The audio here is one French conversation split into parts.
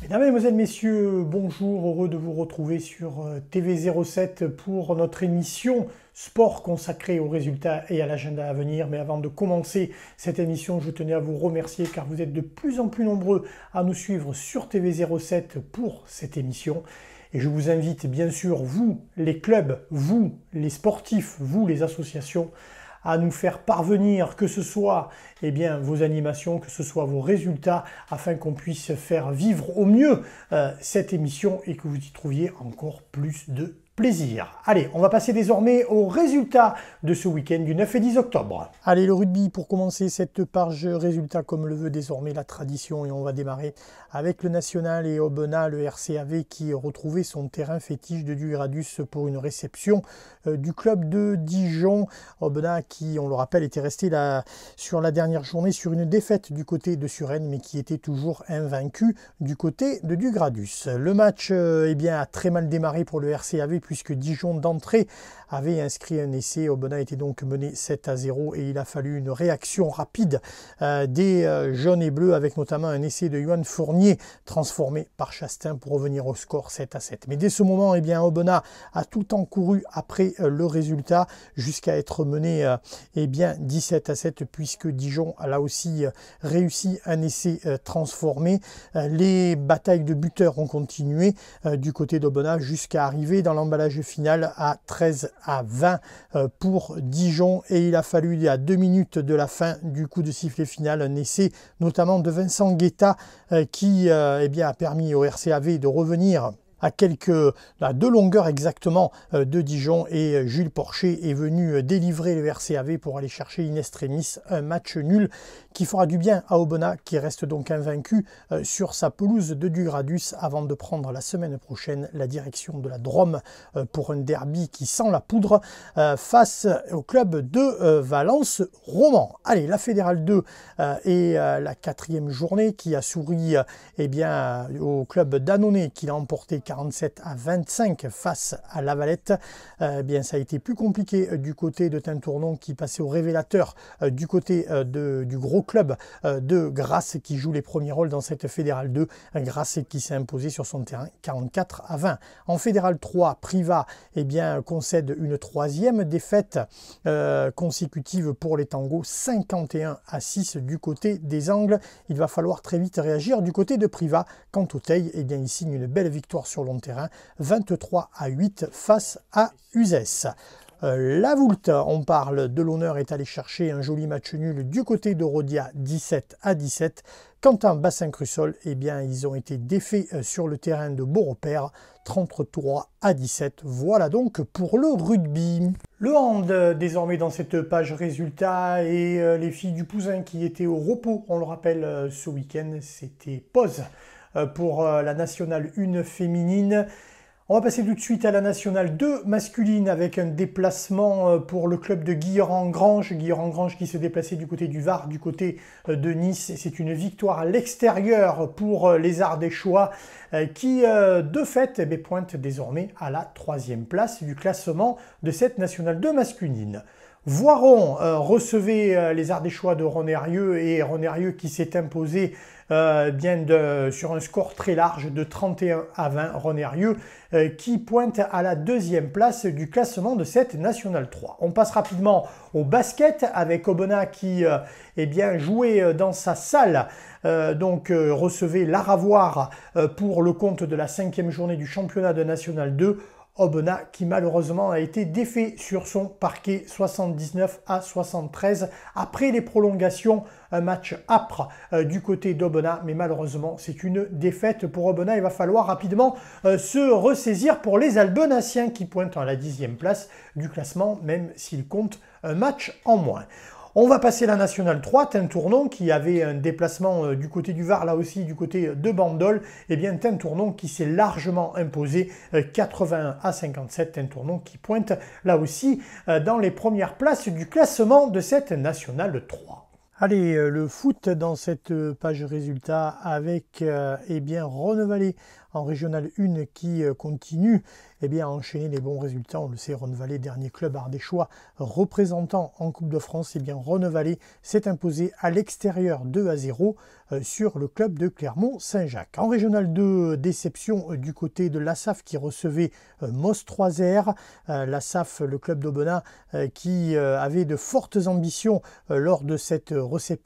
Mesdames, Mesdemoiselles, Messieurs, bonjour, heureux de vous retrouver sur TV07 pour notre émission sport consacrée aux résultats et à l'agenda à venir. Mais avant de commencer cette émission, je tenais à vous remercier car vous êtes de plus en plus nombreux à nous suivre sur TV07 pour cette émission. Et je vous invite bien sûr, vous les clubs, vous les sportifs, vous les associations, à nous faire parvenir que ce soit vos animations, que ce soit vos résultats, afin qu'on puisse faire vivre au mieux cette émission et que vous y trouviez encore plus de plaisir. Allez, on va passer désormais aux résultats de ce week-end du 9 et 10 octobre. Allez, le rugby pour commencer cette page résultats comme le veut désormais la tradition, et on va démarrer avec le national et Aubenas, le RCAV qui retrouvait son terrain fétiche de Dugradus pour une réception du club de Dijon. Aubenas qui, on le rappelle, était resté sur la dernière journée sur une défaite du côté de Suresnes, mais qui était toujours invaincu du côté de Dugradus. Le match a très mal démarré pour le RCAV puisque Dijon d'entrée avait inscrit un essai. Aubenas était donc mené 7-0 et il a fallu une réaction rapide des jaunes et bleus avec notamment un essai de Yohan Fournier transformé par Chastain pour revenir au score 7-7. Mais dès ce moment, Aubenas a tout encouru après le résultat jusqu'à être mené 17-7 puisque Dijon a là aussi réussi un essai transformé. Les batailles de buteurs ont continué du côté d'Aubenas jusqu'à arriver dans l'emballage final à 13-20 pour Dijon, et il a fallu à 2 minutes de la fin du coup de sifflet final un essai notamment de Vincent Guetta qui a permis au RCAV de revenir à 2 longueurs exactement de Dijon, et Jules Porcher est venu délivrer le RCAV pour aller chercher in extremis un match nul qui fera du bien à Aubenas qui reste donc invaincu sur sa pelouse de Dugradus avant de prendre la semaine prochaine la direction de la Drôme pour un derby qui sent la poudre face au club de Valence Roman. Allez, la Fédérale 2 et la 4e journée qui a souri au club d'Annonay qui l'a emporté 47-25 face à Lavalette. Ça a été plus compliqué du côté de Tintournon qui passait au révélateur du côté du gros club de Grasse qui joue les premiers rôles dans cette Fédérale 2. Grasse qui s'est imposé sur son terrain 44-20. En Fédérale 3, Privas concède une 3e défaite consécutive pour les Tangos, 51-6 du côté des Angles. Il va falloir très vite réagir du côté de Privas. Quant au Teil, il signe une belle victoire sur long terrain, 23-8 face à Uzès. La Voulte, on parle de l'honneur, est allé chercher un joli match nul du côté de Rodia, 17-17. Quant à Bassin-Crussol, ils ont été défaits sur le terrain de Beaurepaire, 33-17. Voilà donc pour le rugby. Le hand, désormais dans cette page résultats, et les filles du Pouzin qui étaient au repos, on le rappelle, ce week-end, c'était pause pour la Nationale 1 féminine. On va passer tout de suite à la Nationale 2 masculine avec un déplacement pour le club de Guilherand-Granges. Guilherand-Granges qui se déplaçait du côté du Var, du côté de Nice. C'est une victoire à l'extérieur pour les Ardéchois qui, de fait, pointent désormais à la 3e place du classement de cette Nationale 2 masculine. Voiron recevait les Ardéchois de Ronerieux, et Ronerieux qui s'est imposé sur un score très large de 31-20. Ronerieux qui pointe à la 2e place du classement de cette Nationale 3. On passe rapidement au basket avec Aubenas qui jouait dans sa salle, recevait l'Aravoire pour le compte de la 5e journée du championnat de Nationale 2. Aubenas qui malheureusement a été défait sur son parquet 79-73 après les prolongations. Un match âpre du côté d'Aubenas, mais malheureusement c'est une défaite pour Aubenas. Il va falloir rapidement se ressaisir pour les Albenaciens qui pointent à la 10e place du classement, même s'ils comptent un match en moins. On va passer la Nationale 3, Tintournon qui avait un déplacement du côté du Var, là aussi du côté de Bandol. Tintournon qui s'est largement imposé 81-57. Tintournon qui pointe là aussi dans les premières places du classement de cette Nationale 3. Allez, le foot dans cette page résultats avec Rhône-Vallée en Régional 1 qui continue à enchaîner les bons résultats. On le sait, Rhône-Vallée, dernier club ardéchois représentant en Coupe de France, Rhône-Vallée s'est imposé à l'extérieur 2-0 sur le club de Clermont-Saint-Jacques. En Régional 2, déception du côté de l'ASAF qui recevait Moss 3R. L'ASAF, le club d'Aubenas, qui avait de fortes ambitions lors de cette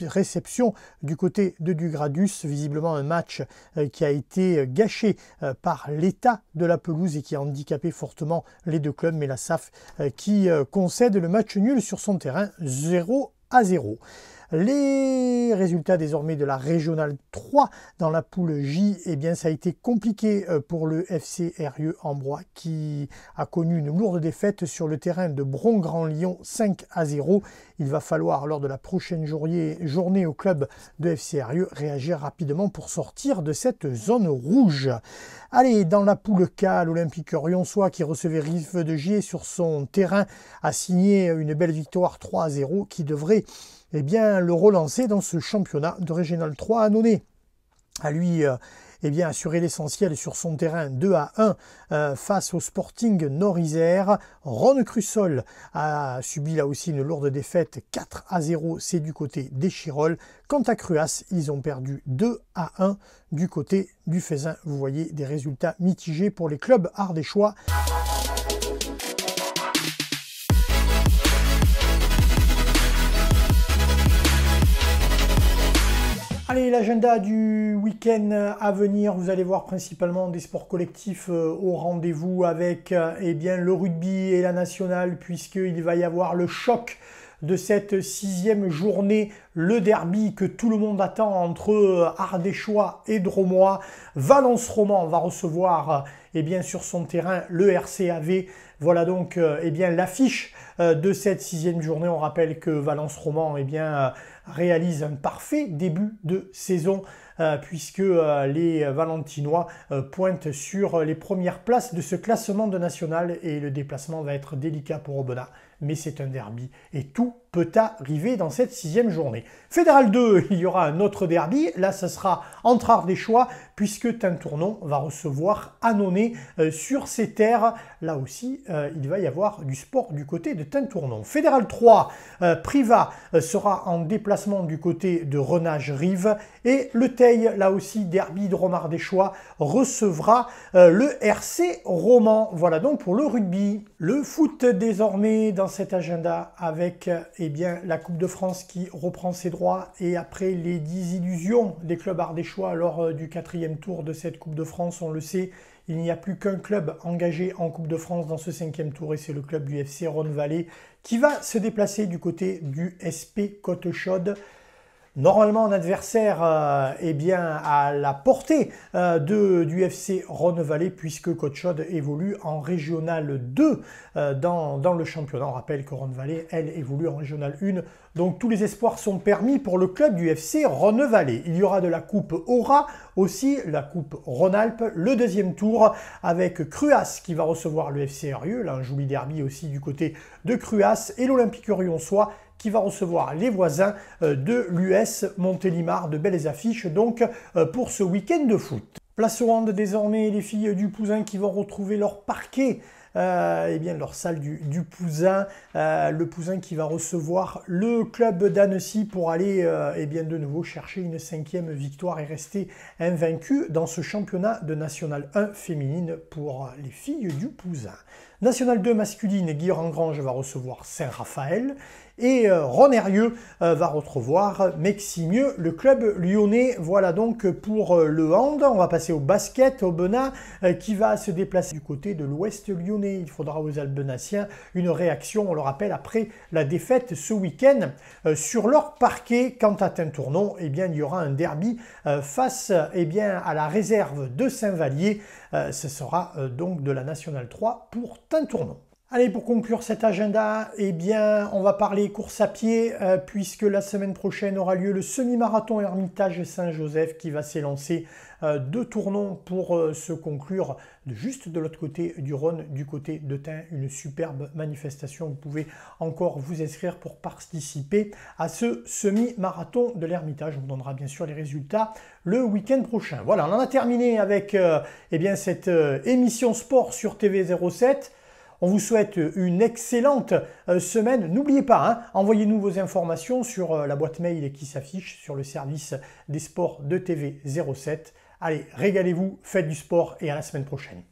réception du côté de Dugradus. Visiblement un match qui a été gâché par l'état de la pelouse et qui a handicapé fortement les deux clubs, mais l'ASAF qui concède le match nul sur son terrain 0-0. Les résultats désormais de la Régionale 3 dans la poule J, ça a été compliqué pour le FC Eyrieux Ambroix qui a connu une lourde défaite sur le terrain de Bron-Grand-Lyon 5-0. Il va falloir lors de la prochaine journée au club de FC Eyrieux réagir rapidement pour sortir de cette zone rouge. Allez, dans la poule K, l'Olympique Lyonçois qui recevait Rive de Gier sur son terrain a signé une belle victoire 3-0 qui devrait le relancer dans ce championnat de Régional 3 annonay. À lui assurer l'essentiel sur son terrain 2-1 face au Sporting Nord-Isère. Ron Crussol a subi là aussi une lourde défaite 4-0, c'est du côté des Chirolles. Quant à Cruas, ils ont perdu 2-1 du côté du Faisin. Vous voyez des résultats mitigés pour les clubs ardéchois. Allez, l'agenda du week-end à venir, vous allez voir principalement des sports collectifs au rendez-vous avec le rugby et la nationale, puisqu'il va y avoir le choc de cette 6e journée, le derby que tout le monde attend entre Ardéchois et Dromois. Valence Roman va recevoir sur son terrain le RCAV. Voilà donc l'affiche de cette 6e journée. On rappelle que Valence Roman réalise un parfait début de saison puisque les Valentinois pointent sur les premières places de ce classement de national et le déplacement va être délicat pour Aubenas. Mais c'est un derby et tout peut arriver dans cette 6e journée. Fédéral 2, il y aura un autre derby. Là, ce sera entre Ardéchois puisque Tintournon va recevoir Annonay sur ses terres. Là aussi, il va y avoir du sport du côté de Tintournon. Fédéral 3, Privat sera en déplacement du côté de Renage-Rive. Et le Teil, là aussi, derby de Rome-Ardéchois, recevra le RC Roman. Voilà donc pour le rugby. Le foot désormais dans cet agenda avec la Coupe de France qui reprend ses droits et après les désillusions des clubs ardéchois lors du 4e tour de cette Coupe de France, on le sait, il n'y a plus qu'un club engagé en Coupe de France dans ce 5e tour et c'est le club du FC Rhône-Vallée qui va se déplacer du côté du SP Côte-Chaude. Normalement, un adversaire à la portée du FC Rhône-Vallée puisque Côte-Chaude évolue en Régional 2 dans le championnat. On rappelle que Rhône-Vallée, elle, évolue en Régional 1. Donc tous les espoirs sont permis pour le club du FC Rhône-Vallée. Il y aura de la Coupe Aura, aussi la Coupe Rhône-Alpes, le 2e tour avec Cruas qui va recevoir le FC Eyrieux. Là, un joli derby aussi du côté de Cruas et l'Olympique Lyonçois qui va recevoir les voisins de l'US Montélimar. De belles affiches donc pour ce week-end de foot. Place au hand désormais, les filles du Pouzin qui vont retrouver leur parquet. Leur salle du Pouzin, le Pouzin qui va recevoir le club d'Annecy pour aller de nouveau chercher une 5e victoire et rester invaincu dans ce championnat de National 1 féminine pour les filles du Pouzin. National 2 masculine, Guilherand-Grange va recevoir Saint-Raphaël et Rhône-Eyrieux va recevoir Meximieux, le club lyonnais. Voilà donc pour le hand. On va passer au basket, Aubenas qui va se déplacer du côté de l'ouest lyonnais. Il faudra aux Albenassiens une réaction, on le rappelle, après la défaite ce week-end sur leur parquet. Quant à Tintournon, il y aura un derby face à la réserve de Saint-Vallier. Ce sera donc de la Nationale 3 pour Tintournon. Allez, pour conclure cet agenda, eh bien, on va parler course à pied puisque la semaine prochaine aura lieu le semi-marathon Hermitage Saint-Joseph qui va s'élancer 2 tournants pour se conclure juste de l'autre côté du Rhône, du côté de Tain. Une superbe manifestation. Vous pouvez encore vous inscrire pour participer à ce semi-marathon de l'Hermitage. On vous donnera bien sûr les résultats le week-end prochain. Voilà, on en a terminé avec eh bien, cette émission sport sur TV07. On vous souhaite une excellente semaine. N'oubliez pas, hein, envoyez-nous vos informations sur la boîte mail qui s'affiche sur le service des sports de TV07. Allez, régalez-vous, faites du sport et à la semaine prochaine.